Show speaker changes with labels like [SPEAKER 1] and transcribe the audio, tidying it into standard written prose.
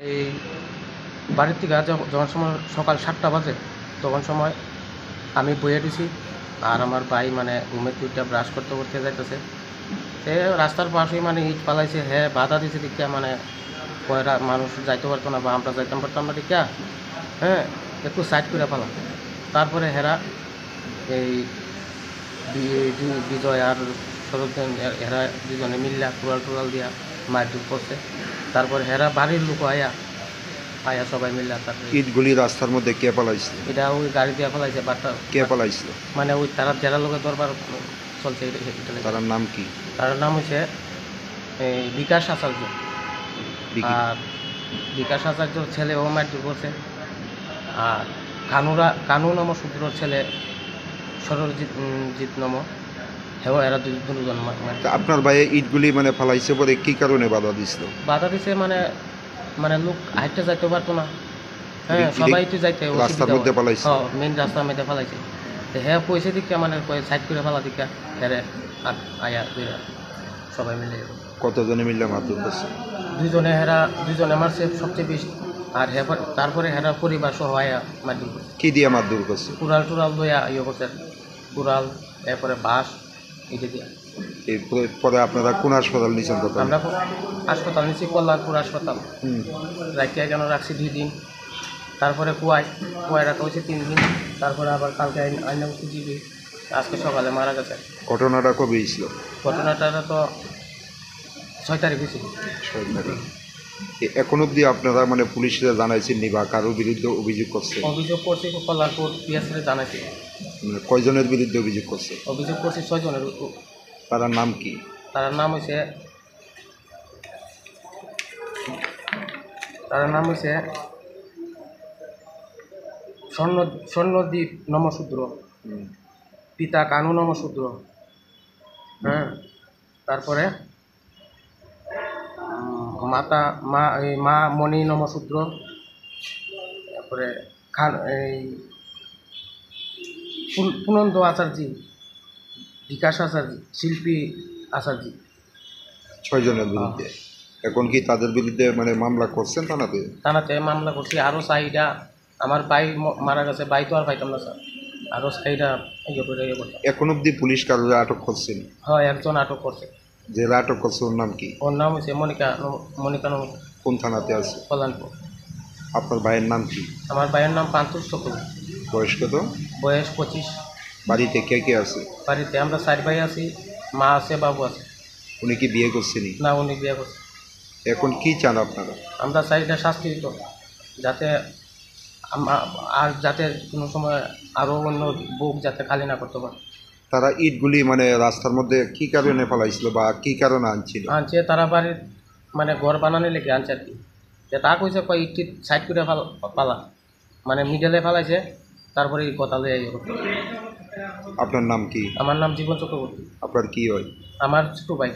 [SPEAKER 1] এই বাড়ির থেকে যখন সময় সকাল 7টা বাজে তখন সময় আমি বইয়ে দিছি আর আমার ভাই মানে ঘুমের দুইটা ব্রাশ করতে করতে যাইতেছে সে রাস্তার পাশেই মানে ইট পালাইছে হ্যাঁ বাধা দিছে দিকা মানে কয়রা মানুষ যাইতে পারতো না বা আমরা যাইতাম পারতাম না দিকা হ্যাঁ একটু সাইড করে পালাম তারপরে হেরা এই বিজয় আর শরৎজন হেরা দুজনে মিল্লা কুড়াল টুড়াল দিয়া মারধর করছে তারপরে হেরা বাড়ির লোক আয়া আয়া সবাই মিল্লা তারপরে
[SPEAKER 2] ইটগুলি রাস্তার মধ্যে কে পালাইছিল?
[SPEAKER 1] এটা ওই গাড়ি দিয়ে ফেলাইছে বাট্টা
[SPEAKER 2] কে পালাইছিল?
[SPEAKER 1] মানে ওই তারা যারা লোকের দরবার চলছে
[SPEAKER 2] তার নাম কি?
[SPEAKER 1] তার নাম হচ্ছে এই বিকাশ আচার্য আর বিকাশ আচার্যর ছেলে ও মারধর করছে আর কানু নম সূত্রর ছেলে সরজিৎ নম হেও এরা দুজন
[SPEAKER 2] আপনার ভাই ইটগুলি মানে ফালাইছে পরে কি কারণে বাধা দিছিল?
[SPEAKER 1] বাধা দিছে মানে মানে লোক হাইটে যাইতে পারতো না হ্যাঁ সবাই তো যাইতে
[SPEAKER 2] রাস্তার মধ্যে পালাইছে?
[SPEAKER 1] হ্যাঁ মেন রাস্তার মধ্যে ফেলাইছে তো হ্যাঁ পয়সা দিকা মানে সাইড করে ফেলা দিকা হেরে আয়া সবাই মিলে
[SPEAKER 2] কতজনে মিললে মারধর করছে?
[SPEAKER 1] দুজনে মারছে সবচেয়ে বেশি আর হ্যাঁ তারপরে হেরা পরিবার সহ আয়া মারধর করছে
[SPEAKER 2] কি দিয়ে মারধর করছে?
[SPEAKER 1] কুড়াল টুড়াল লইয়া ইয়ে করছে কুড়াল এরপরে বাঁশ এটা দিয়া
[SPEAKER 2] পরে আপনারা কোন হাসপাতাল নিয়েছেন?
[SPEAKER 1] আমরা হাসপাতাল নিচ্ছি কল্যাণপুর হাসপাতাল রাখিয়া কেন রাখছি 2 দিন তারপরে কুয়ায় রাখা হয়েছে 3 দিন তারপরে আবার কালকে আইনা করছি জিবি আজকে সকালে মারা গেছে।
[SPEAKER 2] ঘটনাটা কবে হয়েছিল?
[SPEAKER 1] ঘটনাটা তো 6 তারিখ হয়েছিল।
[SPEAKER 2] এখন অবধি আপনারা মানে পুলিশরা জানাইছেন নি বা কারোর বিরুদ্ধে অভিযোগ করছে?
[SPEAKER 1] অভিযোগ করছি কল্যাণপুর পিএসএ জানাইছি।
[SPEAKER 2] কয়জনের বিরুদ্ধে অভিযোগ করছে?
[SPEAKER 1] অভিযোগ করছি 6 জনের।
[SPEAKER 2] তার নাম কি?
[SPEAKER 1] তার নাম হয়েছে স্বর্ণদ্বীপ নমশূদ্র, পিতা কানু নমশূদ্র, হ্যাঁ তারপরে মা মণি নমশূদ্র, তারপরে এই পুনন্দ আচার্য, বিকাশ আচার্য, শিল্পী আচার্য।
[SPEAKER 2] 6 জনের বিরুদ্ধে। এখন কি তাদের বিরুদ্ধে মানে মামলা করছেন থানাতে?
[SPEAKER 1] মামলা করছি আরও 4টা। আমার ভাই মারা গেছে, ভাই তো আর পাইতাম না স্যার, আরও 4টা ইয়ে করতাম।
[SPEAKER 2] এখন অবধি পুলিশ কারোর আটক করছেন?
[SPEAKER 1] হ্যাঁ একজন আটক করছে।
[SPEAKER 2] যে আটক করছে ওর নাম কি?
[SPEAKER 1] ওর নাম হচ্ছে মনিকা নম।
[SPEAKER 2] কোন থানাতে আছে?
[SPEAKER 1] কল্যাণপুর।
[SPEAKER 2] আপনার ভাইয়ের নাম কি?
[SPEAKER 1] আমার ভাইয়ের নাম পান্তুষ চক্রবর্তী।
[SPEAKER 2] বয়স কত?
[SPEAKER 1] বয়স 25।
[SPEAKER 2] বাড়িতে কে কে আছে?
[SPEAKER 1] বাড়িতে আমরা 4 ভাই আছি, মা আছে, বাবু আছে।
[SPEAKER 2] উনি কি বিয়ে করছেনি?
[SPEAKER 1] না, উনি বিয়ে করছে।
[SPEAKER 2] এখন কি চান আপনারা?
[SPEAKER 1] আমরা চাই এটা শাস্তি দিত, যাতে আর যাতে কোনো সময় আরও অন্য বুক যাতে খালি না করতে পারে।
[SPEAKER 2] তারা ইটগুলি মানে রাস্তার মধ্যে কি কারণে ফেলাইছিল বা কি কারণে
[SPEAKER 1] আনছে তারা বাড়ির মানে ঘর বানানোর লেগে আনছে আর কি। যে তা কইছে ইট সাইড করে পালা মানে মিডলে ফেলাইছে, তারপরে এই কথা লয়ে ইয়ে করতে।
[SPEAKER 2] আপনার নাম কি?
[SPEAKER 1] আমার নাম জীবন চক্রবর্তী।
[SPEAKER 2] আপনার কি হয়?
[SPEAKER 1] আমার ছোটো ভাই।